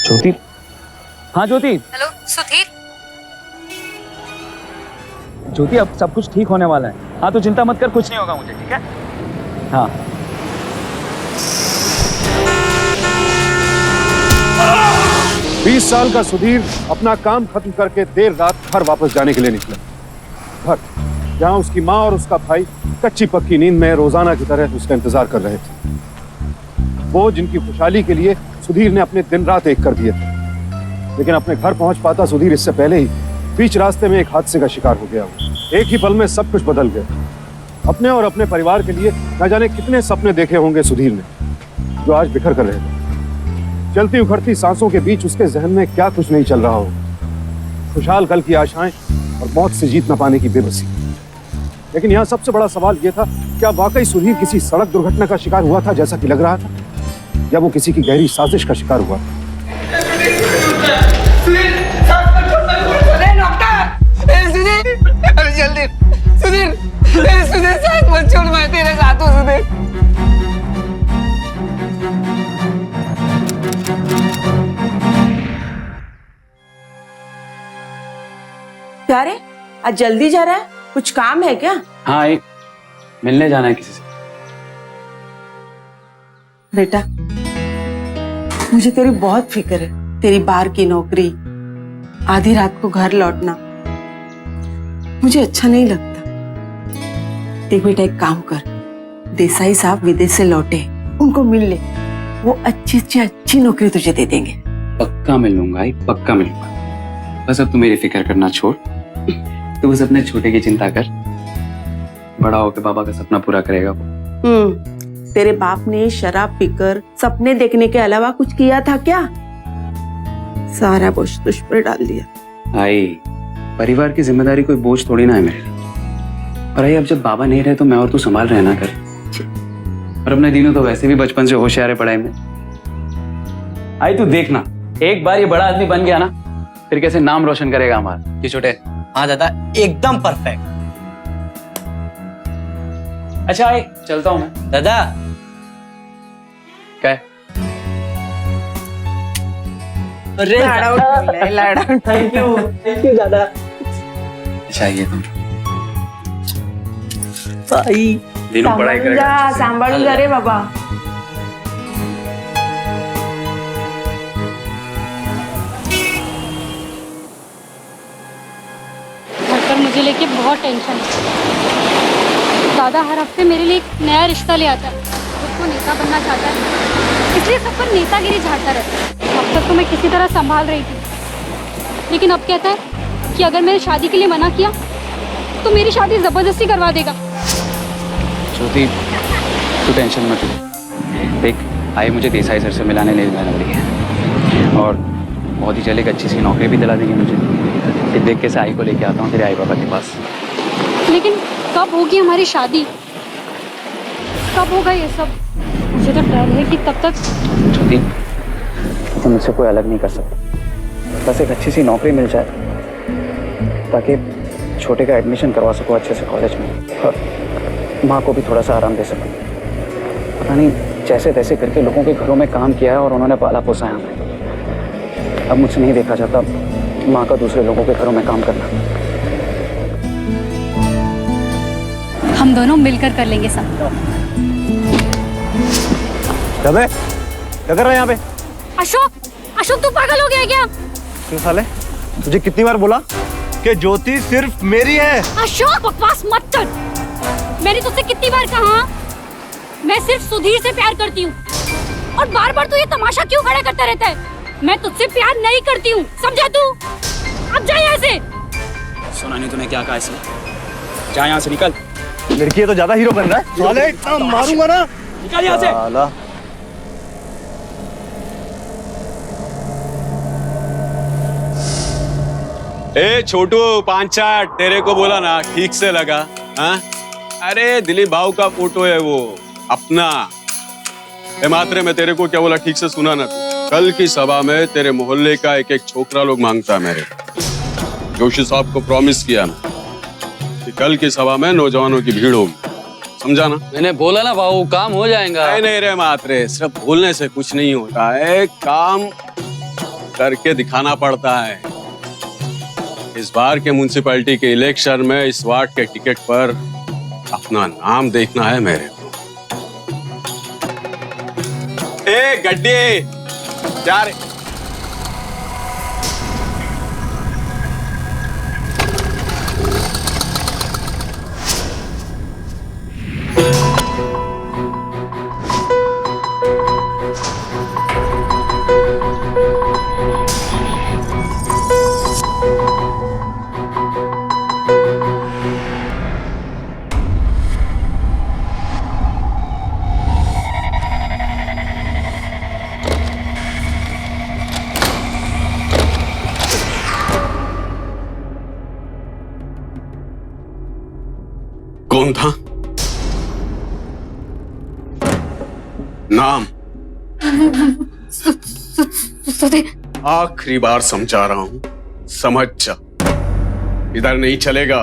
ज्योति। हाँ ज्योति। हेलो सुधीर। ज्योति अब सब कुछ ठीक होने वाला है। हाँ तो चिंता मत कर, कुछ नहीं होगा मुझे, ठीक है? हाँ 20 साल का सुधीर अपना काम खत्म करके देर रात घर वापस जाने के लिए निकला। घर जहां उसकी माँ और उसका भाई कच्ची पक्की नींद में रोजाना की तरह उसका इंतजार कर रहे थे। वो जिनकी खुशहाली के लिए सुधीर ने अपने दिन रात एक कर दिए थे, लेकिन अपने घर पहुंच पाता सुधीर इससे पहले ही बीच रास्ते में एक हादसे का शिकार हो गया। एक ही पल में सब कुछ बदल गया। अपने और अपने परिवार के लिए न जाने कितने सपने देखे होंगे सुधीर ने, जो आज बिखर कर रहे थे। चलती उखड़ती सांसों के बीच उसके जहन में क्या कुछ नहीं चल रहा हो। खुशहाल कल की आशाएं और मौत से जीत न पाने की बेबसी। लेकिन यहाँ सबसे बड़ा सवाल यह था, क्या वाकई सुधीर किसी सड़क दुर्घटना का शिकार हुआ था जैसा कि लग रहा था, या वो किसी की गहरी साजिश का शिकार हुआ? जल्दी सुधीर, सुधीर साथ मत छोड़, मैं तेरे साथ हूँ सुधीर। क्या रे, आज जल्दी जा रहा है? कुछ काम है क्या? हाँ एक मिलने जाना है किसी से। बेटा मुझे तेरी बहुत फिक्र है। तेरी बाहर की नौकरी, आधी रात को घर लौटना मुझे अच्छा नहीं लगता। देख बेटा, एक काम कर, देसाई साहब विदेश से लौटे, उनको मिल ले। वो अच्छी से अच्छी नौकरी तुझे दे देंगे। पक्का मिल लूंगा, पक्का मिल लूंगा। बस अब तू मेरी फिक्र करना छोड़, तू बस अपने छोटे की चिंता कर। बड़ा होकर बाबा का सपना पूरा करेगा वो। तेरे बाप ने शराब पीकर सपने देखने के अलावा कुछ किया था क्या? सारा बोझ तुझ पर डाल दिया। आई, परिवार की जिम्मेदारी कोई बोझ थोड़ी ना है मेरे लिए। और आई, अब जब बाबा नहीं रहे तो मैं और तू संभाल रहे ना कर। और अपने दिनों तो वैसे भी बचपन से होशियार है पढ़ाई में। आई तू देखना, एक बार ये बड़ा आदमी बन गया ना, फिर कैसे नाम रोशन करेगा हमारा। कि छोटे। हाँ दादा, एकदम परफेक्ट। अच्छा आई, चलता हूँ मैं। दादा क्या? अरे लाड़ा थैंक यू दादा। चाहिए तुम भाई, दिनों पढ़ाई करेगा। सांभाळून रे बाबा। घर पर मुझे लेके बहुत टेंशन है। दादा हर हफ्ते मेरे लिए एक नया रिश्ता ले आता है। उसको नेता बनना चाहता है, इसलिए सब पर नेतागिरी झाड़ता रहता है। अब तक तो मैं किसी तरह संभाल रही थी, लेकिन अब कहता है कि अगर मैंने शादी के लिए मना किया तो मेरी शादी जबरदस्ती करवा देगा। ज्योति तू टेंशन मत ले। देख आई मुझे देसाई सर से मिलाने ले जाना पड़ी है, और बहुत ही जल्द एक अच्छी सी नौकरी भी दिला देंगे मुझे। फिर देख कैसे आई को लेके आता हूँ तेरे आई बाबा के पास। लेकिन कब होगी हमारी शादी? कब होगा ये सब? मुझे तो डर है कि तब तक। ज्योति तुम मुझसे कोई अलग नहीं कर सकते। बस एक अच्छी सी नौकरी मिल जाए ताकि छोटे का एडमिशन करवा सको अच्छे से कॉलेज में, और माँ को भी थोड़ा सा आराम दे सको। पता नहीं जैसे तैसे करके लोगों के घरों में काम किया है और उन्होंने पाला पोसा है हमें। अब मुझसे नहीं देखा जाता माँ का दूसरे लोगों के घरों में काम करना। हम दोनों मिलकर कर लेंगे सब। क्या कर रहा है यहाँ पे? अशोक, अशोक तू पागल हो गया क्या? क्यों साले, तुझे कितनी बार बोला कि ज्योति सिर्फ मेरी है? अशोक बकवास मत कर। मैंने तुझसे कितनी बार कहा मैं सिर्फ सुधीर से प्यार करती हूँ, और बार बार तू ये तमाशा क्यों खड़ा करता रहता है? मैं तुझसे प्यार नहीं करती हूँ, समझा तू? अब जा यहाँ से। सुना नहीं तूने क्या कहा इसमें? जा यहाँ से, निकल। लड़की है तो ज्यादा हीरो बन रहा है। साले इतना मारूंगा ना, निकल यहाँ से। साला। ए छोटू, 5-4 तेरे को बोला ना, ठीक से लगा? हाँ? अरे दिलीप भाव का फोटो है वो अपना। मात्रे में तेरे को क्या बोला, ठीक से सुना ना तू? कल की सभा में तेरे मोहल्ले का एक एक छोकरा लोग मांगता है मेरे। जोशी साहब को प्रॉमिस किया ना कि कल की सभा में नौजवानों की भीड़ होगी, समझा ना? मैंने बोला ना भाऊ, काम हो जाएगा। नहीं रे मात्रे, सिर्फ बोलने से कुछ नहीं होता है, काम करके दिखाना पड़ता है। इस बार के म्युनिसिपैलिटी के इलेक्शन में इस वार्ड के टिकट पर अपना नाम देखना है मेरे को। ए गड्डी जा रे। कौन था? नाम? आखिरी बार समझा रहा हूं, समझ जा। इधर नहीं चलेगा।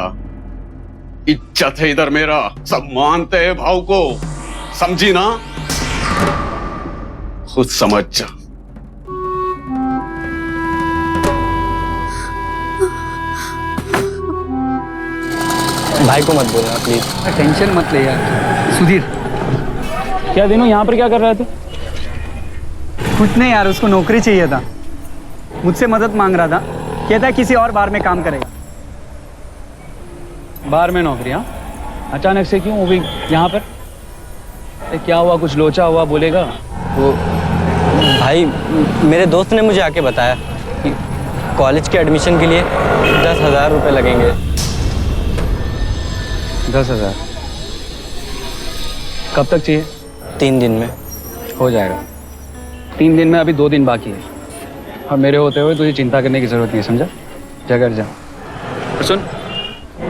इज्जत है इधर मेरा, सब मानते हैं भाव को, समझी ना? खुद समझ जा। भाई को मत बोलना प्लीज। टेंशन मत ले यार। सुधीर, क्या दिनों यहाँ पर क्या कर रहे थे? कुछ नहीं यार, उसको नौकरी चाहिए था, मुझसे मदद मांग रहा था, कहता है किसी और बार में काम करेगा। बार में नौकरी? हाँ, अचानक से क्यों? वो भी यहाँ पर? क्या हुआ? कुछ लोचा हुआ? बोलेगा। वो भाई मेरे दोस्त ने मुझे आके बताया कि कॉलेज के एडमिशन के लिए 10,000 रुपये लगेंगे। 10,000? कब तक चाहिए? 3 दिन में हो जाएगा। 3 दिन में अभी 2 दिन बाकी है, और मेरे होते हुए तुझे चिंता करने की जरूरत नहीं है, समझा? जा कर जा। और सुन,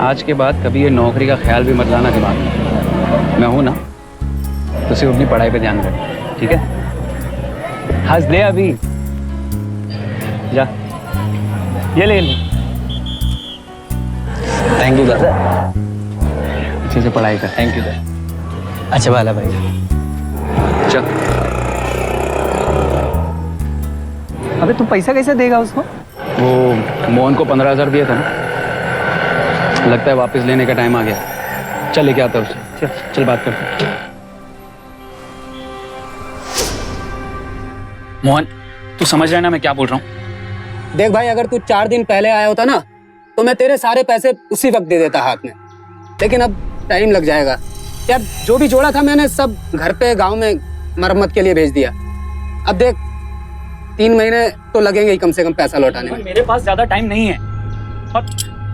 आज के बाद कभी ये नौकरी का ख्याल भी मत लाना दिमाग में। मैं हूं ना, तो सिर्फ अपनी पढ़ाई पे ध्यान रख, ठीक है? हंस दे अभी। जा, ये ले। थैंक यू दादा। अच्छे से पढ़ाई कर। थैंक यू दादा। अच्छा वाला भाई। चल। अबे तू पैसा कैसे देगा उसको? वो मोहन को 15,000 दिया था ना, लगता है वापस लेने का टाइम आ गया। चल लेके आता उसे। चल चल, बात करते। मोहन, तू समझ रहा है ना मैं क्या बोल रहा हूँ? देख भाई, अगर तू 4 दिन पहले आया होता ना, तो मैं तेरे सारे पैसे उसी वक्त दे देता हाथ में, लेकिन अब टाइम लग जाएगा यार। जो भी जोड़ा था मैंने सब घर पे गांव में मरम्मत के लिए भेज दिया। अब देख, 3 महीने तो लगेंगे ही कम से कम पैसा लौटाने में। मेरे पास ज्यादा टाइम नहीं है, और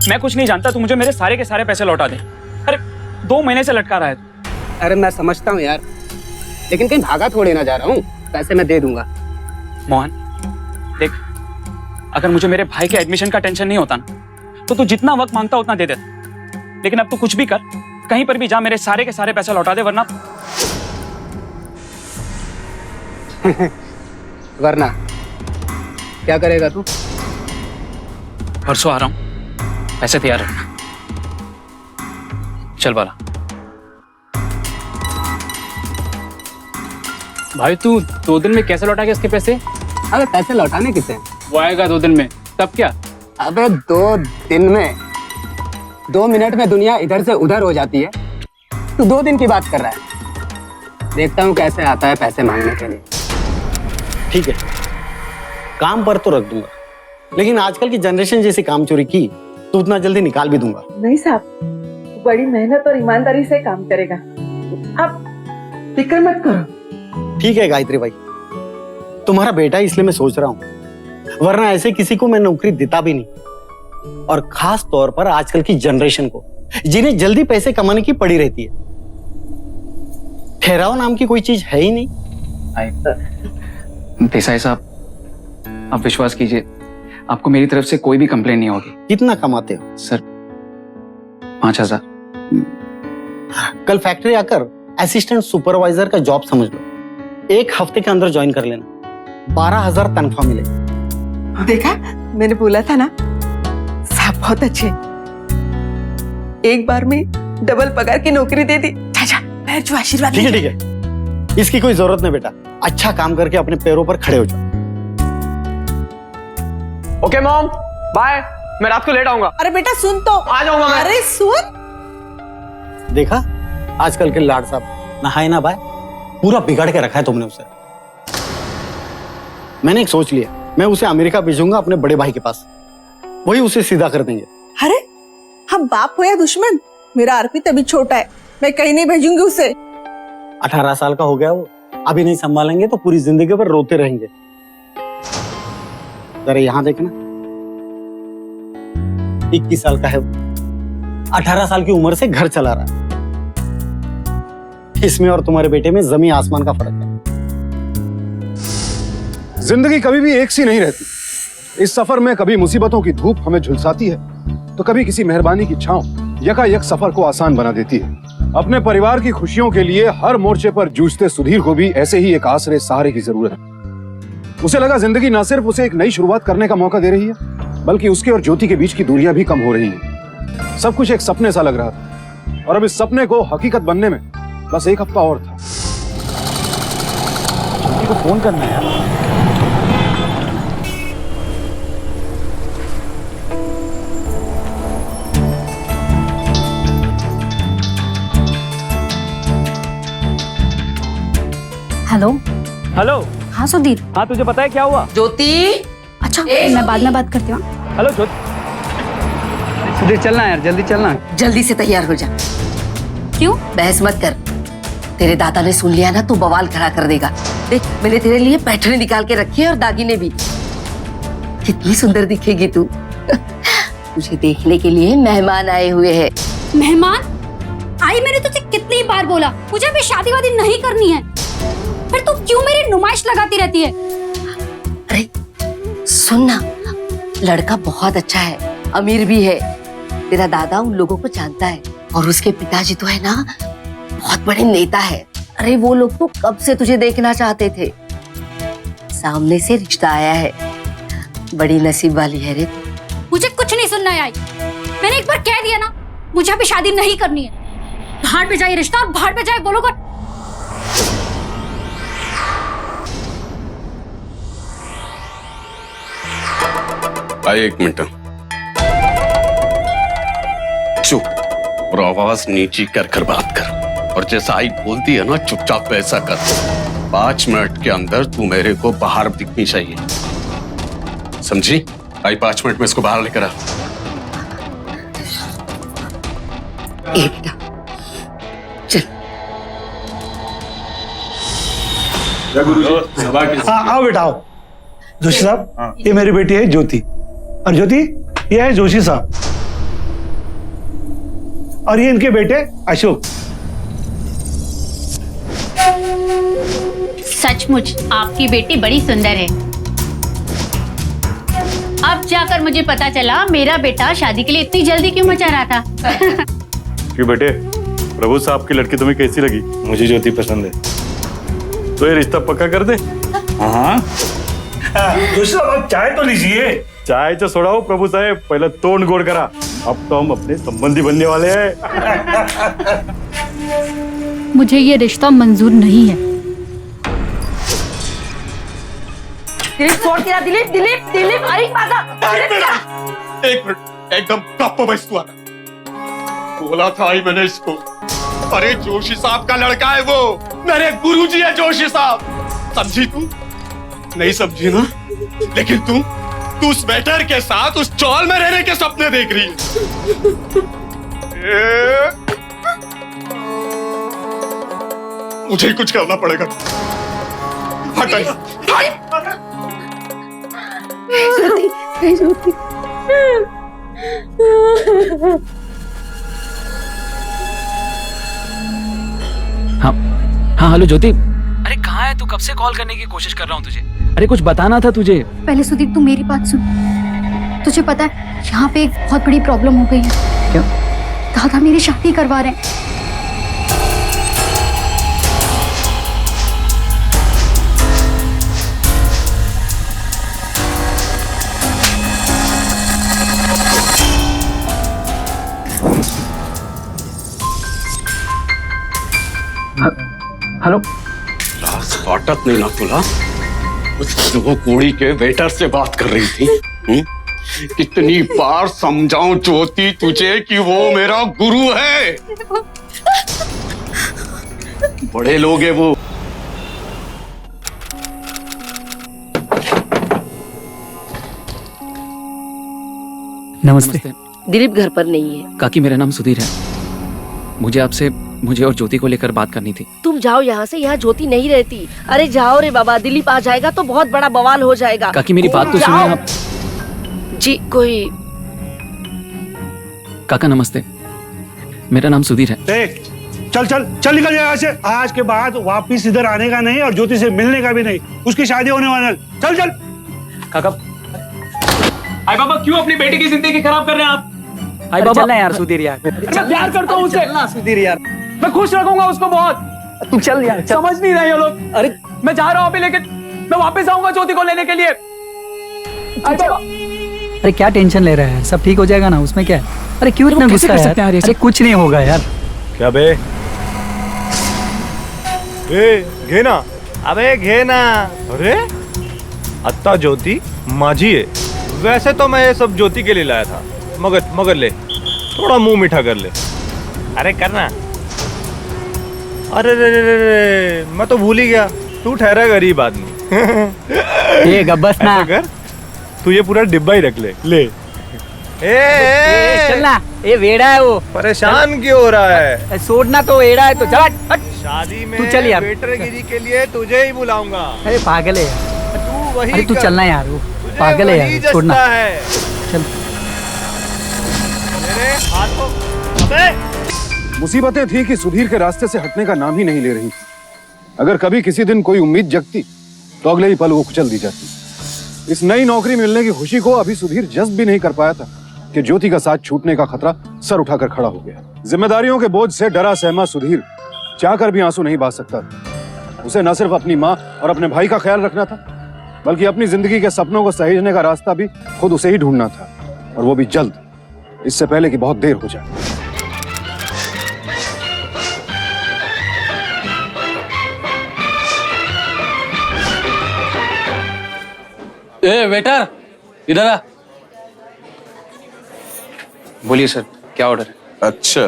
मैं कुछ नहीं जानता। तू मुझे मेरे सारे के सारे पैसे लौटा दे। अरे 2 महीने से लटका रहा है। अरे मैं समझता हूँ यार, लेकिन कहीं भागा थोड़ी ना जा रहा हूँ, पैसे मैं दे दूंगा। मोहन देख, अगर मुझे मेरे भाई के एडमिशन का टेंशन नहीं होता ना, तो तू जितना वक्त मांगता उतना दे देता। लेकिन अब तू कुछ भी कर, कहीं पर भी जा, मेरे सारे के सारे पैसे लौटा दे, वरना वरना क्या करेगा तू? परसों आ रहा हूं, पैसे तैयार रखना। चल बाला। भाई तू 2 दिन में कैसे लौटा के इसके पैसे? अबे पैसे लौटाने किसे? वो आएगा 2 दिन में, तब क्या? अबे 2 दिन में, 2 मिनट में दुनिया इधर से उधर हो जाती है, तू 2 दिन की बात कर रहा है। देखता हूँ कैसे आता है पैसे मांगने के लिए। ठीक है, काम पर तो रख दूंगा, लेकिन आजकल की जनरेशन जैसी काम चोरी की तो उतना जल्दी निकाल भी दूंगा। नहीं साहब, बड़ी मेहनत और ईमानदारी से काम करेगा, आप फिक्र मत करो। ठीक है गायत्री भाई, तुम्हारा बेटा इसलिए मैं सोच रहा हूँ, वरना ऐसे किसी को मैं नौकरी देता भी नहीं। और खास तौर पर आजकल की जनरेशन को, जिन्हें जल्दी पैसे कमाने की पड़ी रहती है। ठहराव नाम की कोई चीज है ही नहीं। देसाई साहब, आप विश्वास कीजिए, आपको मेरी तरफ से कोई भी कंप्लेन नहीं होगी। कितना कमाते हो? सर 5,000। कल फैक्ट्री आकर असिस्टेंट सुपरवाइजर का जॉब समझ लो, 1 हफ्ते के अंदर ज्वाइन कर लेना, 12,000 तनख्वाह मिलेगी। देखा, मैंने बोला था ना, साहब बहुत अच्छे, एक बार में डबल पगार की नौकरी दे दी। चाचा पैर जो आशीर्वाद। ठीक है ठीक है, इसकी कोई जरूरत नहीं बेटा, अच्छा काम करके अपने पैरों पर खड़े हो जाओ। Okay mom, bye. मैं रात को लेट आऊंगा। अरे बेटा सुन तो, आ जाऊंगा मैं। अरे सुन। देखा आजकल के लाड साहब, नहाए ना भाई, पूरा बिगाड़ के रखा है तुमने उसे। मैंने एक सोच लिया, मैं उसे अमेरिका भेजूंगा अपने बड़े भाई के पास, वही उसे सीधा कर देंगे। अरे हम बाप हो या दुश्मन, मेरा अर्पित अभी छोटा है, मैं कहीं नहीं भेजूंगी उसे। 18 साल का हो गया वो, अभी नहीं संभालेंगे तो पूरी जिंदगी भर रोते रहेंगे। जरा यहाँ देखना, 21 साल का है वो, 18 साल की उम्र से घर चला रहा है। इसमें और तुम्हारे बेटे में जमीन आसमान का फर्क है। जिंदगी कभी भी एक सी नहीं रहती। इस सफर में कभी मुसीबतों की धूप हमें झुलसाती है, तो कभी किसी मेहरबानी की छांव यकायक सफर को आसान बना देती है। अपने परिवार की खुशियों के लिए हर मोर्चे पर जूझते सुधीर को भी ऐसे ही एक आसरे सहारे की जरूरत है। उसे लगा जिंदगी न सिर्फ उसे एक नई शुरुआत करने का मौका दे रही है, बल्कि उसके और ज्योति के बीच की दूरियां भी कम हो रही हैं। सब कुछ एक सपने सा लग रहा था, और अब इस सपने को हकीकत बनने में बस एक हफ्ता और था। ज्योति को फोन करना है यार। हेलो। हेलो। हाँ सुधीर। हाँ, तुझे पता है क्या हुआ? ज्योति, अच्छा मैं बाद में बात करती हूँ। हेलो ज्योति। सुधीर चलना यार, जल्दी चलना। जल्दी से तैयार हो जा। क्यों? बहस मत कर, तेरे दादा ने सुन लिया ना तो बवाल खड़ा कर देगा। देख मैंने तेरे लिए पैठणी निकाल के रखी है और दागिने भी। कितनी सुंदर दिखेगी तू। तुझे देखने के लिए मेहमान आए हुए हैं। मेहमान? आई, मैंने तुझे कितनी बार बोला मुझे अभी शादी वादी नहीं करनी है, फिर तू क्यों मेरी नुमाइश लगाती रहती है? अरे सुन ना, लड़का बहुत अच्छा है, अमीर भी है। तेरा दादा उन लोगों को जानता है, और उसके पिताजी तो है ना बहुत बड़े नेता है। अरे वो लोग तो कब से तुझे देखना चाहते थे। सामने से रिश्ता आया है, बड़ी नसीब वाली है रे। मुझे कुछ नहीं सुनना है आई, मैंने एक बार कह दिया ना मुझे अभी शादी नहीं करनी है। बाहर पे जाए रिश्ता और बाहर पे जाए वो लोग। भाई एक मिनट चुप, और आवाज नीची कर कर बात कर, और जैसा आई बोलती है ना चुपचाप वैसा कर। 5 मिनट के अंदर तू मेरे को बाहर दिखनी चाहिए, समझी? आई 5 मिनट में इसको बाहर लेकर आ। बेटा चल। हाँ आओ बेटा आओ। जोशी साहब, ये मेरी बेटी है ज्योति, और ज्योति ये है जोशी साहब, और ये इनके बेटे अशोक। सचमुच आपकी बेटी बड़ी सुंदर है। अब जाकर मुझे पता चला मेरा बेटा शादी के लिए इतनी जल्दी क्यों मचा रहा था। क्यों बेटे, प्रभु साहब की लड़की तुम्हें कैसी लगी? मुझे ज्योति पसंद है, तो ये रिश्ता पक्का कर दे। हाँ जोशी साहब आप चाय तो लीजिए। चाय तो छोड़ाओ प्रभु साहब, पहले तोड़ गोड़ करा, अब तो हम अपने संबंधी बनने वाले हैं। मुझे ये रिश्ता मंजूर नहीं है। दिलीप छोड़ दिया, दिलीप दिलीप दिलीप अरे माता। एक मिनट, एकदम कप बस तू आना। बोला था ही मैंने इसको। अरे जोशी साहब का लड़का है वो, मेरे गुरुजी है जोशी साहब। समझी तू? नहीं समझी ना? लेकिन तू उस वेटर के साथ उस चौल में रहने के सपने देख रही है। मुझे ही कुछ करना पड़ेगा। हाँ हाँ हेलो ज्योति। अरे कहाँ है तू? कब से कॉल करने की कोशिश कर रहा हूँ तुझे। अरे कुछ बताना था तुझे। पहले सुदीप तू मेरी बात सुन। तुझे पता है यहाँ पे एक बहुत बड़ी प्रॉब्लम हो गई है। क्या? दादा मेरी शादी करवा रहे हैं। हेलो। लास्ट वाटत नहीं ना तुला, उस दो कोड़ी के वेटर से बात कर रही थी। कितनी बार समझाऊं ज्योति तुझे कि वो मेरा गुरु है। बड़े लोग हैं वो। नमस्ते। दिलीप घर पर नहीं है। काकी मेरा नाम सुधीर है। मुझे और ज्योति को लेकर बात करनी थी। तुम जाओ यहाँ से, यहाँ ज्योति नहीं रहती। अरे जाओ रे बाबा, दिलीप आ जाएगा तो बहुत बड़ा बवाल हो जाएगा। काकी मेरी बात तो सुनिए आप। जी कोई। काका नमस्ते, मेरा नाम सुधीर है। देख, चल चल चल निकल जाए यहाँ से। आज के बाद वापिस इधर आने का नहीं और ज्योति से मिलने का भी नहीं। उसकी शादी होने वाला है। चल चल। काका, आई बाबा क्यों अपनी बेटी की जिंदगी खराब कर रहे हैं आप? आई बाबा चलना यार सुधीर यार। मैं प्यार करता हूँ उससे। सुधीर यार, मैं खुश रखूंगा उसको बहुत। तू चल यार, चल। समझ नहीं रहे हो लोग। अरे मैं जा रहा हूँ अभी, लेकिन मैं वापस आऊंगा ज्योति को लेने के लिए। आई बाबा। अरे क्या टेंशन ले रहा है, सब ठीक हो जाएगा ना, उसमें क्या है? अरे क्यों इतना गुस्सा है यार? अरे कुछ नहीं होगा यार। क्या बे? घे ना, अबे घे ना। अरे अत्ता ज्योति माझी है। वैसे तो मैं ये सब ज्योति के लिए लाया था, मगर ले, थोड़ा मुंह मीठा कर ले। अरे करना। अरे रे, मैं तो भूल ही गया, तू ठहरा गरीब आदमी। ये गब्बस ना कर, तू ये पूरा डिब्बा ही रख ले। चलना, ये वेड़ा है वो। परेशान क्यों हो रहा है? छोड़ना तो वेड़ा है तो चल। शादी में तू चल यार, वेटरगिरी के लिए तुझे ही बुलाऊंगा। अरे पागल है, तू वही अरे तू कर। चलना यार, वो पागल है यार, छोड़ना। चल। मेरे हाथों। अबे मुसीबतें थी कि सुधीर के रास्ते से हटने का नाम ही नहीं ले रही थी। अगर कभी किसी दिन कोई उम्मीद जगती तो अगले ही पल वो कुचल दी जाती। इस नई नौकरी मिलने की खुशी को अभी सुधीर जज्ब भी नहीं कर पाया था कि ज्योति का साथ छूटने का खतरा सर उठाकर खड़ा हो गया। जिम्मेदारियों के बोझ से डरा सहमा सुधीर चाहकर भी आंसू नहीं बहा सकता था। उसे न सिर्फ अपनी माँ और अपने भाई का ख्याल रखना था, बल्कि अपनी जिंदगी के सपनों को सहेजने का रास्ता भी खुद उसे ही ढूंढना था, और वो भी जल्द, इससे पहले कि बहुत देर हो जाए। ए वेटर, इधर आ। बोलिए सर, क्या ऑर्डर है? अच्छा,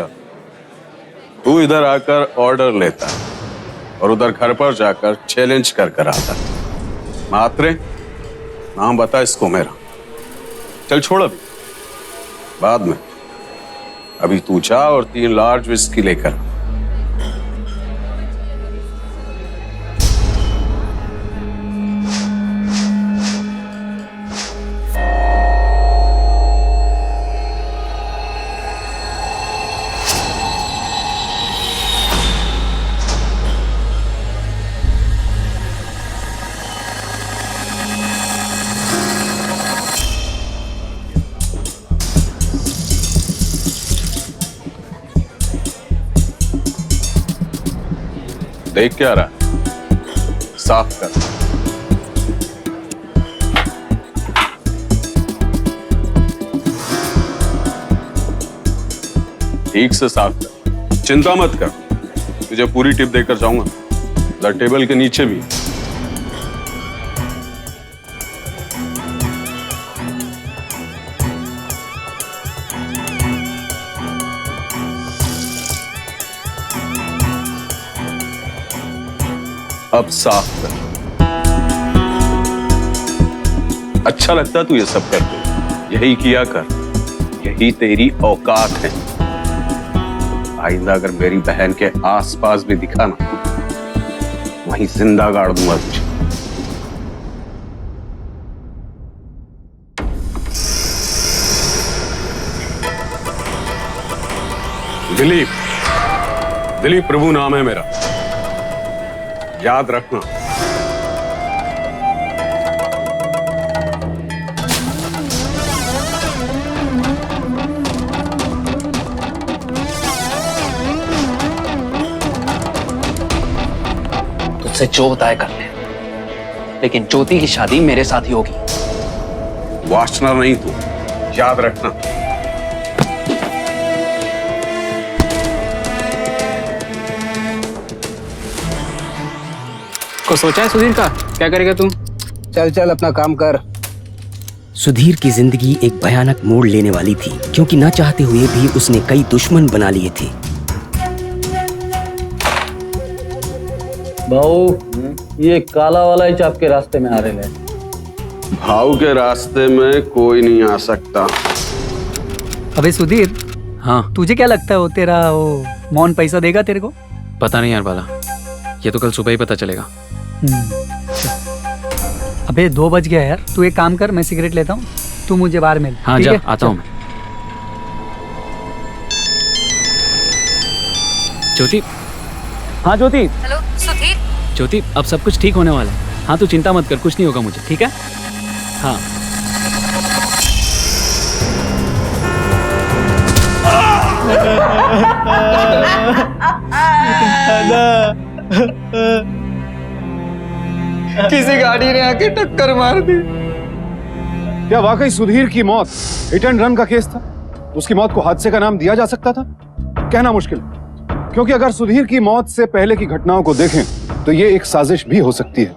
तू इधर आकर ऑर्डर लेता और उधर घर पर जाकर चैलेंज कर कर आता। मात्रे, नाम बता इसको मेरा। चल छोड़ अभी, बाद में। अभी तू जा और 3 लार्ज विस्की लेकर। देख क्या रहा है? साफ कर। ठीक से साफ कर, चिंता मत कर, तुझे पूरी टिप देकर जाऊंगा। उधर टेबल के नीचे भी। अब साफ कर। अच्छा लगता तू ये सब करते, यही किया कर, यही तेरी औकात है। आइंदा अगर मेरी बहन के आसपास भी दिखा ना, वहीं जिंदा गाड़ दूंगा तुझे। दिलीप प्रभु नाम है मेरा, याद रखना। तुझसे जो होता है कर ले, लेकिन ज्योति की शादी मेरे साथ ही होगी। वासना नहीं तू, याद रखना। को सोचा है सुधीर का? क्या करेगा तुम? चल चल अपना काम कर। सुधीर की जिंदगी एक भयानक मोड़ लेने वाली थी, क्योंकि न चाहते हुए भी उसने कई दुश्मन बना लिए थे। भाऊ ये काला वाला ही आपके रास्ते में आ रहे हैं। भाव के रास्ते में कोई नहीं आ सकता। अबे सुधीर, हाँ तुझे क्या लगता है वो तेरा वो मौन पैसा देगा तेरे को? पता नहीं यार बाला, ये तो कल सुबह ही पता चलेगा। अबे 2 बज गया यार, तू एक काम कर, मैं सिगरेट लेता हूँ, तू मुझे बाहर मिल। हाँ ठीक जा, है? आता हूँ मैं। ज्योति, हाँ ज्योति। हेलो सुधीर। ज्योति अब सब कुछ ठीक होने वाला है। हाँ तू चिंता मत कर, कुछ नहीं होगा मुझे, ठीक है? हाँ किसी गाड़ी ने आके टक्कर मार दी। क्या वाकई सुधीर की मौत हिट एंड रन का केस था? उसकी मौत को हादसे का नाम दिया जा सकता था? कहना मुश्किल, क्योंकि अगर सुधीर की मौत से पहले की घटनाओं को देखें तो ये एक साजिश भी हो सकती है।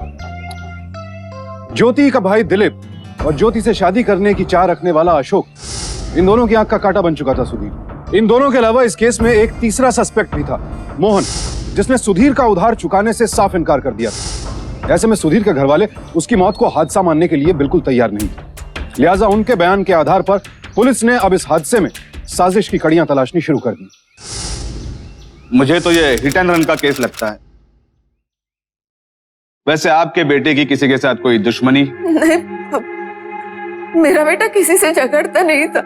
ज्योति का भाई दिलीप और ज्योति से शादी करने की चाह रखने वाला अशोक, इन दोनों की आंख का कांटा बन चुका था सुधीर। इन दोनों के अलावा इस केस में एक तीसरा सस्पेक्ट भी था, मोहन, जिसने सुधीर का उधार चुकाने से साफ इनकार कर दिया था। ऐसे में सुधीर के घर वाले उसकी मौत को हादसा मानने के लिए बिल्कुल तैयार नहीं थे। लिहाजा उनके बयान के आधार पर पुलिस ने अब इस हादसे में साजिश की कड़ियां तलाशनी शुरू कर दी। मुझे तो ये हिट एंड रन का केस लगता है। वैसे आपके बेटे की किसी के साथ कोई दुश्मनी? नहीं, मेरा बेटा किसी से झगड़ता नहीं था।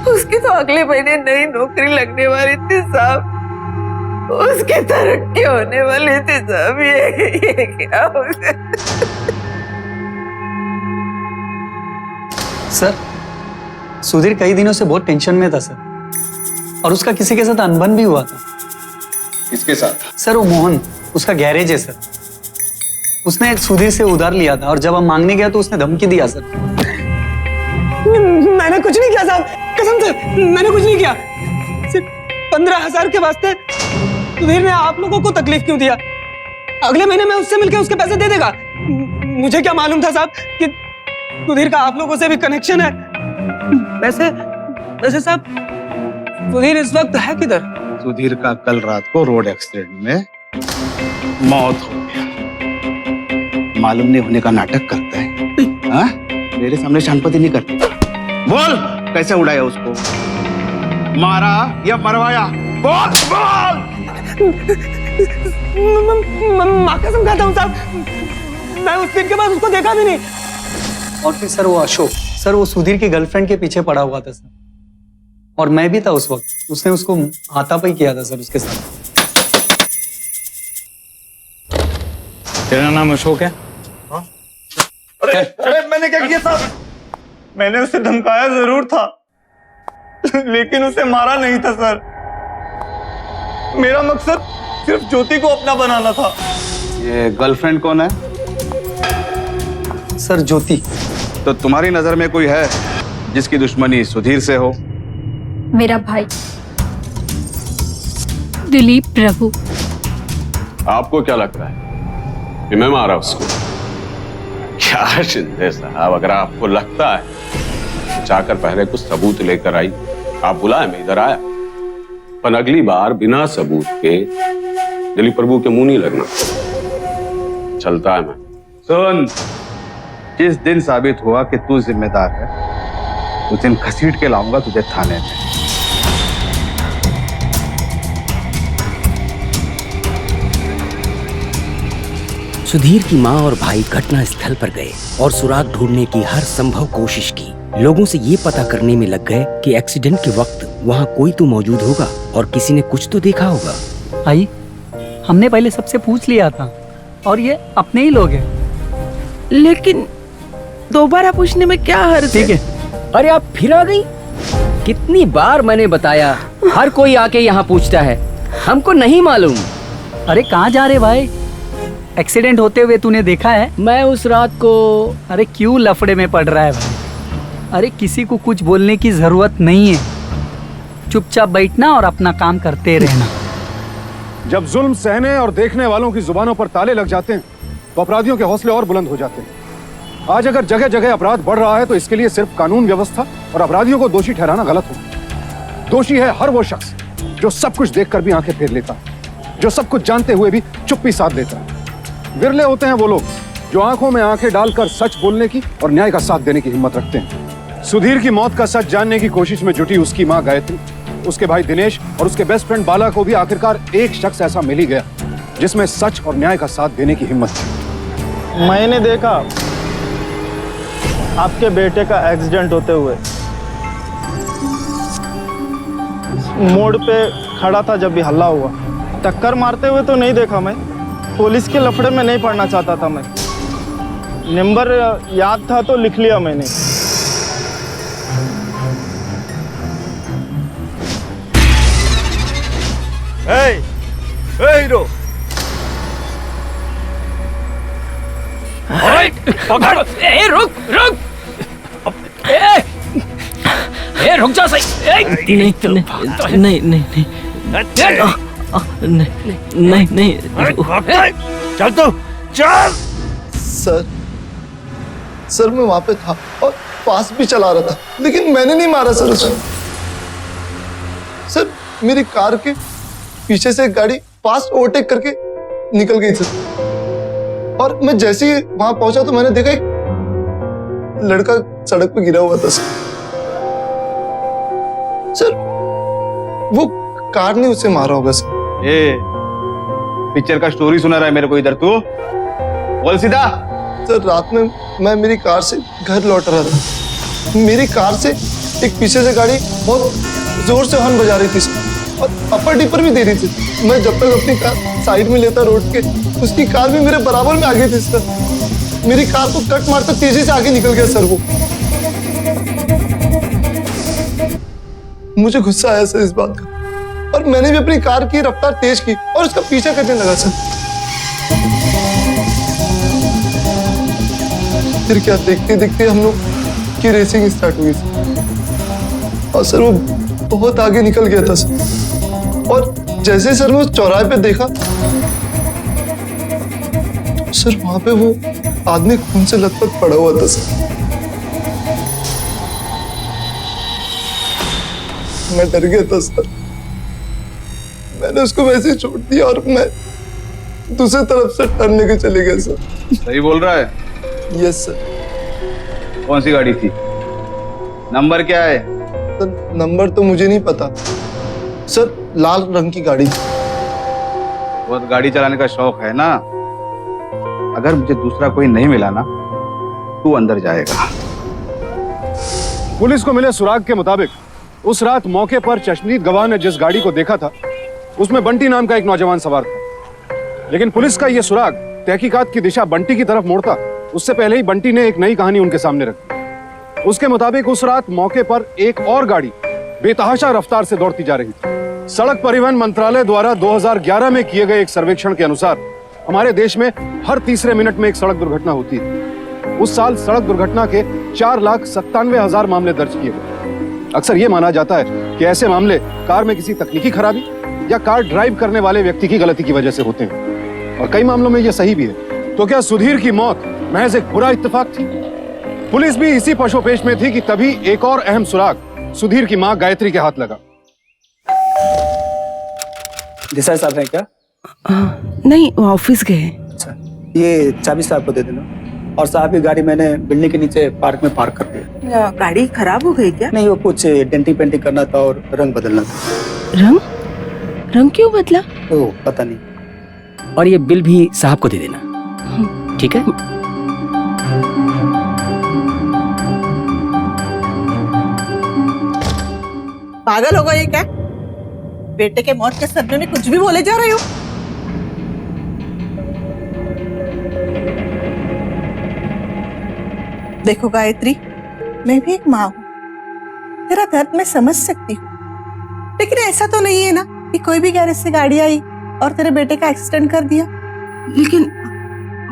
उसकी तो अगले महीने नई नौकरी लगने वाली थी साहब। उसकी तरक्की होने वाली थी साहब। ये क्या हो गया? सर, सुधीर कई दिनों से बहुत टेंशन में था सर, और उसका किसी के साथ अनबन भी हुआ था। किसके साथ? सर वो मोहन, उसका गैरेज है सर। उसने सुधीर से उधार लिया था और जब हम मांगने गया तो उसने धमकी दिया सर। मैंने कुछ नहीं किया साहब, कसम से मैंने कुछ नहीं किया। सिर्फ 15,000 के वास्ते सुधीर ने आप लोगों को तकलीफ क्यों दिया? अगले महीने मैं उससे मिलकर उसके पैसे दे देगा। मुझे क्या मालूम था साहब कि सुधीर का आप लोगों से भी कनेक्शन है। वैसे साहब सुधीर इस वक्त है किधर? सुधीर का कल रात को रोड एक्सीडेंट में मौत हो गया। मालूम नहीं होने का नाटक करता है। हाँ? मेरे सामने शानपति नहीं करती। बोल कैसे उड़ाया उसको? मारा या मरवाया? बोल बोल। माँ कसम खाता हूँ साहब, मैं उस दिन के बाद उसको देखा भी नहीं। और फिर सर वो अशोक, सर वो सुधीर की गर्लफ्रेंड के पीछे पड़ा हुआ था सर, और मैं भी था उस वक्त। उसने उसको हाथापाई किया था सर उसके साथ। तेरा नाम अशोक है? अरे मैंने क्या किया था? मैंने उसे धमकाया जरूर था, लेकिन उसे मारा नहीं था सर। मेरा मकसद सिर्फ ज्योति को अपना बनाना था। ये गर्लफ्रेंड कौन है? सर ज्योति। तो तुम्हारी नजर में कोई है जिसकी दुश्मनी सुधीर से हो? मेरा भाई दिलीप प्रभु। आपको क्या लगता है कि मैं मारा उसको? क्या शिंदे साहब, अगर आपको लगता है तो जाकर पहले कुछ सबूत लेकर आई। आप बुलाए, मैं इधर आया, पर अगली बार बिना सबूत के दिलीप प्रभु के मुंह नहीं लगना। चलता है मैं। सुन, जिस दिन साबित हुआ कि तू जिम्मेदार है उस दिन घसीट के लाऊंगा तुझे थाने में। सुधीर की माँ और भाई घटना स्थल पर गए और सुराग ढूंढने की हर संभव कोशिश की। लोगों से ये पता करने में लग गए कि एक्सीडेंट के वक्त वहाँ कोई तो मौजूद होगा और किसी ने कुछ तो देखा होगा। आई, हमने पहले सबसे पूछ लिया था और ये अपने ही लोग हैं। लेकिन दोबारा पूछने में क्या हर्ज है? ठीक है। अरे आप फिर आ गई? कितनी बार मैंने बताया, हर कोई आके यहाँ पूछता है, हमको नहीं मालूम। अरे कहाँ जा रहे भाई? एक्सीडेंट होते हुए तूने देखा है? मैं उस रात को। अरे क्यों लफड़े में पड़ रहा है भाई? अरे किसी को कुछ बोलने की जरूरत नहीं है, चुपचाप बैठना और अपना काम करते रहना। जब जुल्म सहने और देखने वालों की जुबानों पर ताले लग जाते हैं तो अपराधियों के हौसले और बुलंद हो जाते हैं। आज अगर जगह जगह अपराध बढ़ रहा है तो इसके लिए सिर्फ कानून व्यवस्था और अपराधियों को दोषी ठहराना गलत हो। दोषी है हर वो शख्स जो सब कुछ देखकर भी आंखें फेर लेता है, जो सब कुछ जानते हुए भी चुप्पी साध लेता है। विरले होते हैं वो लोग जो आंखों में आंखें डालकर सच बोलने की और न्याय का साथ देने की हिम्मत रखते हैं। सुधीर की मौत का सच जानने की कोशिश में जुटी उसकी मां गायत्री, उसके भाई दिनेश और उसके बेस्ट फ्रेंड बाला को भी आखिरकार एक शख्स ऐसा मिल ही गया जिसमें सच और न्याय का साथ देने की हिम्मत थी। मैंने देखा आपके बेटे का एक्सीडेंट होते हुए, मोड़ पे खड़ा था जब भी हल्ला हुआ। टक्कर मारते हुए तो नहीं देखा मैं, पुलिस के लफड़े में नहीं पड़ना चाहता था मैं। नंबर याद था तो लिख लिया मैंने। हीरो पकड़। रुक रुक। रुक जा सही। नहीं नहीं नहीं नहीं नहीं। चल तो चल। सर मैं वहां पे था और पास भी चला रहा था, लेकिन मैंने नहीं मारा सर उसे। सर मेरी कार के पीछे से एक गाड़ी फास्ट ओवरटेक करके निकल गई सर, और मैं जैसे ही वहां पहुंचा तो मैंने देखा एक लड़का सड़क पे गिरा हुआ था सर। वो कार ने उसे मारा होगा सर। पिक्चर का स्टोरी सुना रहा है मेरे को इधर, तू बोल सीधा। सर रात में मैं मेरी कार से घर लौट रहा था, मेरी कार से एक पीछे से गाड़ी बहुत जोर से हॉर्न बजा रही थी सर, और अपर डिपर भी दे रही थी। मैं जब तक अपनी कार साइड में लेता रोड के, उसकी कार भी मेरे बराबर में आगे थी सर। मेरी कार को कट मारकर तेजी से आगे निकल गया सर वो। मुझे गुस्सा आया सर इस बात का, और मैंने भी अपनी कार की रफ्तार तेज की और उसका पीछा करने लगा सर। फिर क्या, देखते देखते हम लोग की रेसिंग स्टार्ट हुई सर, और सर वो बहुत आगे निकल गया था सर। और जैसे सर मैं उस चौराहे पे देखा सर, वहां पे वो आदमी खून से लथपथ पड़ा हुआ था सर। मैं डर गया था सर, मैंने उसको वैसे ही छोड़ दिया और मैं दूसरी तरफ से टर्न लेके चले गया सर। सही बोल रहा है? Yes sir. कौन सी गाड़ी थी, नंबर क्या है? सर नंबर तो मुझे नहीं पता सर, लाल रंग की गाड़ी। बहुत गाड़ी चलाने का शौक है ना? अगर मुझे दूसरा कोई नहीं मिला ना, तू अंदर जाएगा। पुलिस को मिले सुराग के मुताबिक उस रात मौके पर चश्मदीद गवाह ने जिस गाड़ी को देखा था उसमें बंटी नाम का एक नौजवान सवार था। लेकिन पुलिस का यह सुराग तहकीकात की दिशा बंटी की तरफ मोड़ता उससे पहले ही बंटी ने एक नई कहानी उनके सामने रखी। उसके मुताबिक उस रात मौके पर एक और गाड़ी बेतहाशा रफ्तार से दौड़ती जा रही थी। सड़क परिवहन मंत्रालय द्वारा 2011 में किए गए एक सर्वेक्षण के अनुसार हमारे देश में हर तीसरे मिनट में एक सड़क दुर्घटना होती है। उस साल सड़क दुर्घटना के 4,97,000 मामले दर्ज किए गए। अक्सर यह माना जाता है कि ऐसे मामले कार में किसी तकनीकी खराबी या कार ड्राइव करने वाले व्यक्ति की गलती की वजह से होते हैं, और कई मामलों में यह सही भी है। तो क्या सुधीर की मौत महज एक बुरा इत्तेफाक थी? पुलिस भी इसी पशोपेश में थी कि तभी एक और अहम सुराग सुधीर की मां गायत्री के हाथ लगा। देसाई साहब हैं क्या? नहीं, वो ऑफिस गए। अच्छा, ये चाबी साहब को दे देना। और साहब की गाड़ी मैंने बिल्डिंग के नीचे पार्क में पार्क कर दिया। गाड़ी खराब हो गई क्या? नहीं, वो कुछ डेंटिंग पेंटिंग करना था और रंग बदलना था। रंग? रंग क्यों बदला? तो पता नहीं। और ये बिल भी साहब को दे देना, ठीक है? पागल हो गए क्या? बेटे के मौत के सदमे में कुछ भी बोले जा रहे हो। देखो गायत्री, मैं भी एक माँ हूँ, तेरा दर्द मैं समझ सकती हूँ, लेकिन ऐसा तो नहीं है ना कि कोई भी गैरेज से गाड़ी आई और तेरे बेटे का एक्सीडेंट कर दिया। लेकिन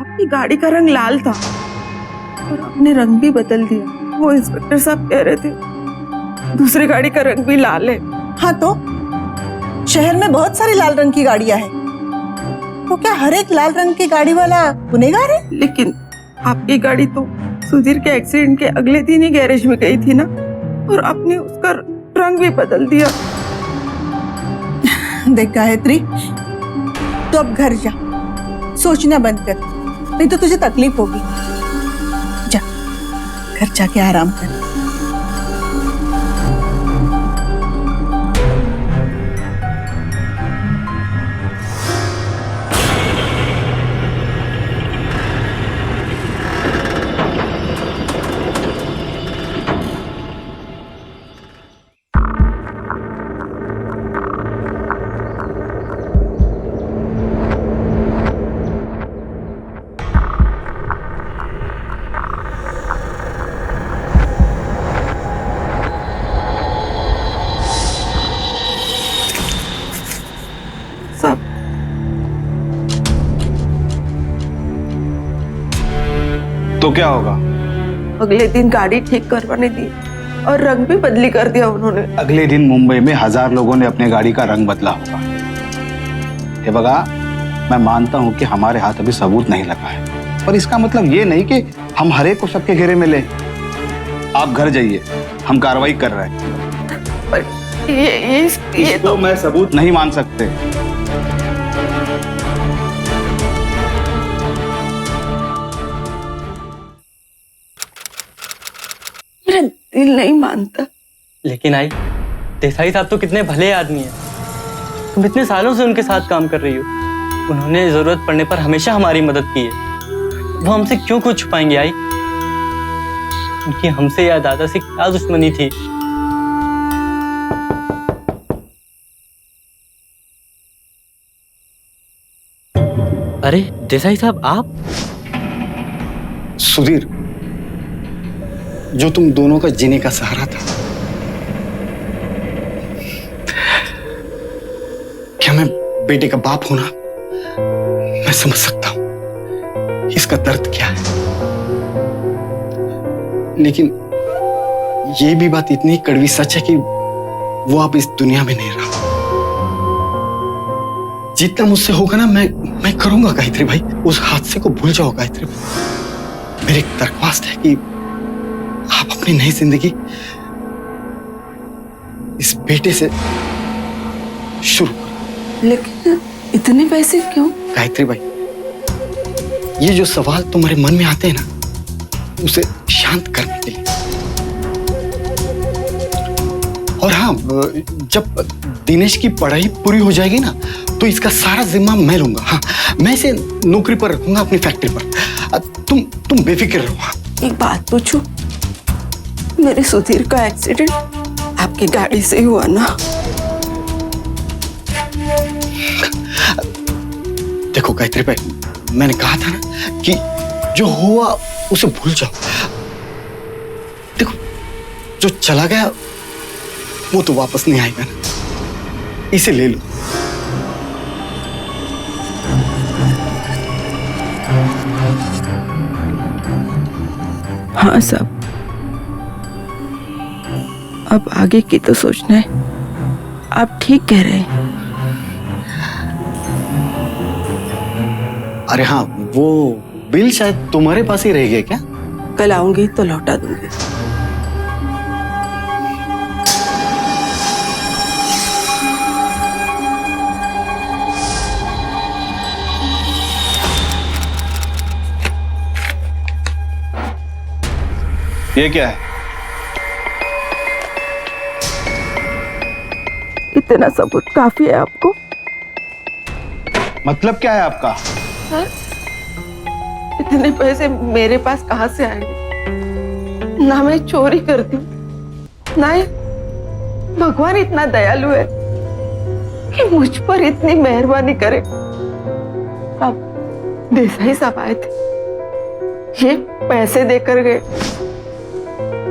आपकी गाड़ी का रंग लाल था और आपने रंग भी बदल दिया। वो इंस्पेक्टर साहब कह रहे थे दूसरी गाड़ी का रंग भी लाल है। हाँ तो शहर में बहुत सारी लाल रंग की गाड़ियां हैं, तो क्या हर एक लाल रंग की गाड़ी वाला गुनहगार है? लेकिन आपकी गाड़ी तो सुधीर के एक्सीडेंट के अगले दिन ही गैरेज में गई थी ना, और आपने उसका रंग भी बदल दिया। देख गायत्री, तो अब घर जा, सोचना बंद कर, नहीं तो तुझे तकलीफ होगी। जा, घर जाके आराम कर। तो क्या होगा? अगले दिन गाड़ी ठीक करवाने दी और रंग भी बदली कर दिया उन्होंने। अगले दिन मुंबई में 1000 लोगों ने अपने गाड़ी का रंग बदला होगा। हे बगा, मैं मानता हूं कि हमारे हाथ अभी सबूत नहीं लगा है, पर इसका मतलब ये नहीं कि हम हर एक को शक के घेरे में ले। आप घर जाइए, हम कार्रवाई कर रहे हैं। पर ये तो मैं सबूत नहीं मान सकते। मेरा दिल नहीं मानता। लेकिन आई, देसाई साहब तो कितने भले आदमी हैं। तुम इतने सालों से उनके साथ काम कर रही हो। उन्होंने जरूरत पड़ने पर हमेशा हमारी मदद की है। वो हमसे क्यों कुछ छुपाएंगे आई? उनकी हमसे या दादा से क्या दुश्मनी थी? अरे देसाई साहब, आप? सुधीर, जो तुम दोनों का जीने का सहारा था, क्या मैं बेटे का बाप हूं ना, मैं समझ सकता हूं इसका दर्द क्या है। लेकिन ये भी बात इतनी कड़वी सच है कि वो आप इस दुनिया में नहीं रहा। जितना मुझसे होगा ना, मैं करूंगा गायत्री भाई। उस हादसे को भूल जाओ गायत्री भाई। मेरी एक दरख्वास्त है कि आप अपनी नई जिंदगी इस बेटे से शुरू करो। लेकिन इतने पैसे क्यों? गायत्री भाई, ये जो सवाल तुम्हारे मन में आते हैं ना, उसे शांत करने के लिए। और हाँ, जब दिनेश की पढ़ाई पूरी हो जाएगी ना, तो इसका सारा जिम्मा मैं लूंगा। हाँ, मैं इसे नौकरी पर रखूंगा, अपनी फैक्ट्री पर। तुम बेफिक्र रहो। हाँ। एक बात पूछूं? मेरे सुधीर का एक्सीडेंट आपकी गाड़ी से हुआ ना? देखो गायत्री भाई, मैंने कहा था ना कि जो हुआ उसे भूल जाओ। देखो, जो चला गया वो तो वापस नहीं आएगा ना, इसे ले लो। हाँ साहब, अब आगे की तो सोचना है। आप ठीक कह रहे हैं। अरे हाँ, वो बिल शायद तुम्हारे पास ही रह गया क्या? कल आऊंगी तो लौटा दूंगी। ये क्या है? इतना सबूत काफी है आपको? मतलब क्या है आपका? सर, इतने पैसे मेरे पास कहाँ से आएंगे? ना मैं चोरी करती हूँ, ना ही भगवान इतना दयालु है कि मुझ पर इतनी मेहरबानी करे। अब देसाई साहब आए थे, ये पैसे देकर गए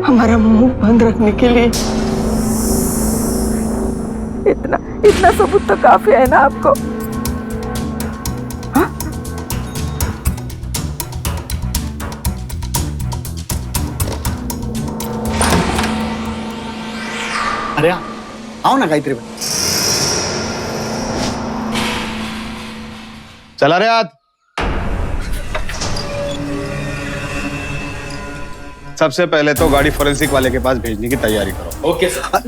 हमारा मुंह बंद रखने के लिए। इतना सबूत तो काफी है ना आपको? हाँ? अरे आओ ना गायत्री भाई। चला रे हाथ। सबसे पहले तो गाड़ी फोरेंसिक वाले के पास भेजने की तैयारी करो। Okay sir.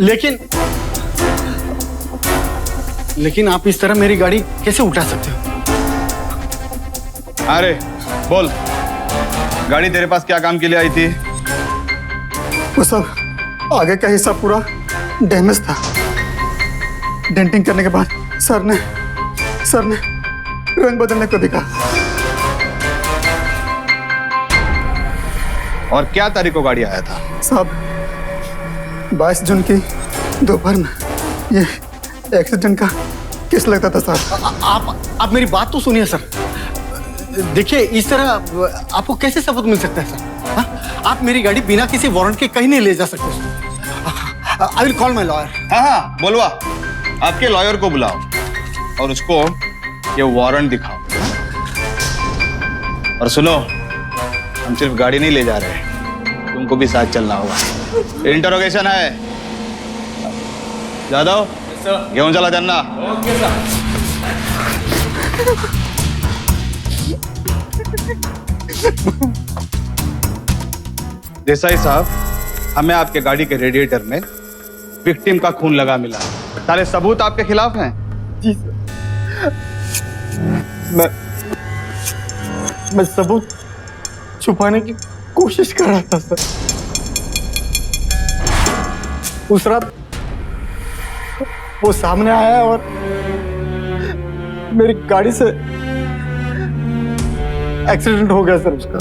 लेकिन आप इस तरह मेरी गाड़ी कैसे उठा सकते हो? अरे बोल, गाड़ी तेरे पास क्या काम के लिए आई थी? वो सब आगे का हिस्सा पूरा डैमेज था। डेंटिंग करने के बाद सर ने रंग बदलने को दिखा। और क्या तारीख को गाड़ी आया था? साहब 22 जून की दोपहर में ये एक्सीडेंट का केस लगता था सर। आप मेरी बात तो सुनिए सर। देखिए इस तरह आपको कैसे सबूत मिल सकता है सर? हा? आप मेरी गाड़ी बिना किसी वारंट के कहीं नहीं ले जा सकते sir. I will call my lawyer. हाँ, बोलवा, आपके लॉयर को बुलाओ और उसको ये वारंट दिखाओ। और सुनो, हम सिर्फ गाड़ी नहीं ले जा रहे, तुमको भी साथ चलना होगा। इंटरोगेशन है। जादव, घेऊन चला त्यांना। Okay sir. देसाई साहब, हमें आपके गाड़ी के रेडिएटर में विक्टिम का खून लगा मिला। सारे सबूत आपके खिलाफ हैं। जी सर। मैं सबूत छुपाने की कोशिश कर रहा था सर। उस रात वो सामने आया और मेरी गाड़ी से एक्सीडेंट हो गया सर उसका।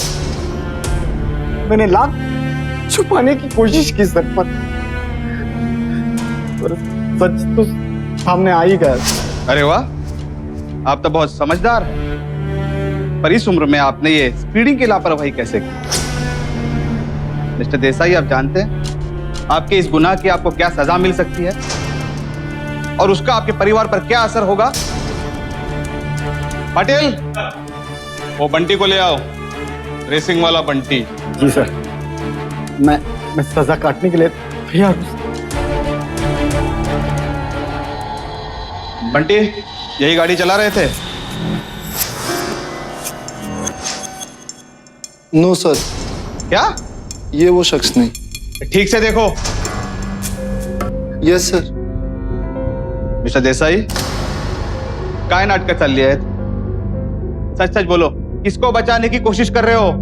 मैंने लाख छुपाने की कोशिश की सर, पर सच तो सामने आ ही गया। अरे वाह, आप तो बहुत समझदार हैं। पर इस उम्र में आपने ये स्पीडिंग की लापरवाही कैसे की? मिस्टर देसाई, आप जानते हैं आपके इस गुनाह की आपको क्या सजा मिल सकती है और उसका आपके परिवार पर क्या असर होगा? पाटिल, वो बंटी को ले आओ, रेसिंग वाला बंटी। जी सर। मैं सजा काटने के लिए तैयार हूं। बंटी, यही गाड़ी चला रहे थे? No sir. क्या? ये वो शख्स नहीं। ठीक से देखो। Yes sir. मिस्टर देसाई, काय नाटक चल रही है? सच सच बोलो, किसको बचाने की कोशिश कर रहे हो?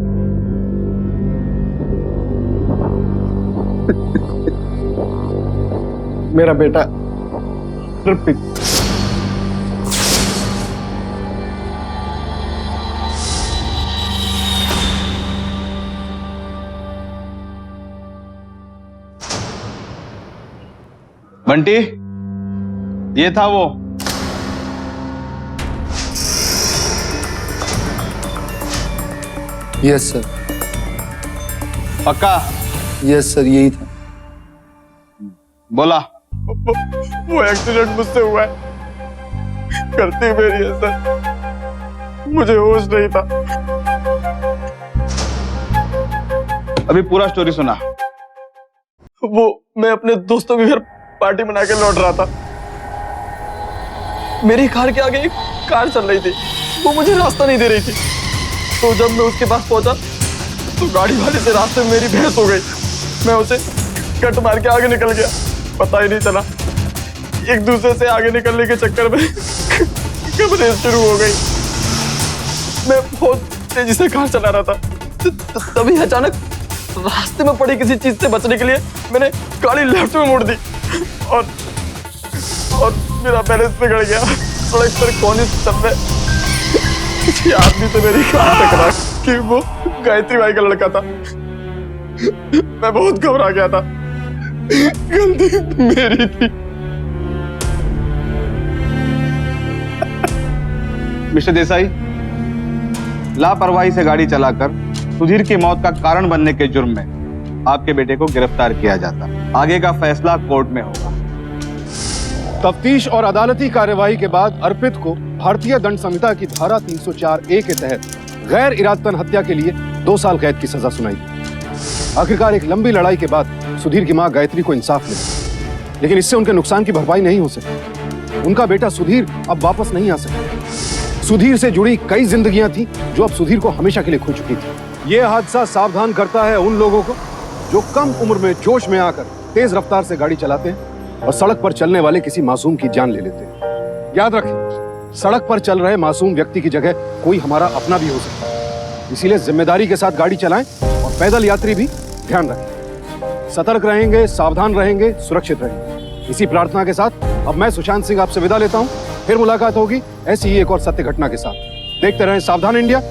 मेरा बेटा अर्पित। बंटी, ये था वो। Yes sir. पक्का? यस सर, यही था। बोला। वो एक्सीडेंट मुझसे हुआ है। गलती मेरी है सर, मुझे होश नहीं था। अभी पूरा स्टोरी सुना। वो मैं अपने दोस्तों के घर पार्टी मना के लौट रहा था। मेरी कार के आगे एक कार चल रही थी, वो मुझे रास्ता नहीं दे रही थी। तो जब मैं उसके पास पहुंचा तो गाड़ी वाले से रास्ते में मेरी बहस हो गई। मैं उसे कट मार के आगे निकल गया, पता ही नहीं चला। एक दूसरे से आगे निकलने के चक्कर में कब्रें शुरू हो गई। मैं बहुत तेजी से कार चला रहा था। तभी अचानक रास्ते में पड़ी किसी चीज से बचने के लिए मैंने गाड़ी लेफ्ट में मोड़ दी और मेरा बैलेंस बिगड़ गया। सड़क पर कोने से में किसी आदमी से मेरी कार टकरा कि वो गायत्री भाई का लड़का था। मैं बहुत घबरा गया था। गलती मेरी थी। मिस्टर देसाई, लापरवाही से गाड़ी चलाकर सुधीर की मौत का कारण बनने के जुर्म में आपके बेटे को गिरफ्तार किया जाता। आगे का फैसला कोर्ट में होगा। तफ्तीश और अदालती कार्यवाही के बाद अर्पित को भारतीय दंड संहिता की धारा 304A के तहत गैर इरादतन हत्या के लिए 2 साल कैद की सजा सुनाई। आखिरकार एक लंबी लड़ाई के बाद सुधीर की मां गायत्री को इंसाफ मिला, लेकिन इससे उनके नुकसान की भरपाई नहीं हो सकी। उनका बेटा सुधीर अब वापस नहीं आ सका। सुधीर से जुड़ी कई जिंदगियां थी जो अब सुधीर को हमेशा के लिए खो चुकी थी। यह हादसा सावधान करता है उन लोगों को जो कम उम्र में जोश में आकर तेज रफ्तार से गाड़ी चलाते हैं और सड़क पर चलने वाले किसी मासूम की जान ले लेते हैं। याद रखें, सड़क पर चल रहे मासूम व्यक्ति की जगह कोई हमारा अपना भी हो सकता है। इसीलिए जिम्मेदारी के साथ गाड़ी चलाएं और पैदल यात्री भी ध्यान रखें। सतर्क रहेंगे, सावधान रहेंगे, सुरक्षित रहेंगे। इसी प्रार्थना के साथ अब मैं सुशांत सिंह आपसे विदा लेता हूं। फिर मुलाकात होगी ऐसी ही एक और सत्य घटना के साथ। देखते रहें सावधान इंडिया,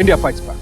इंडिया फाइट्स बैक।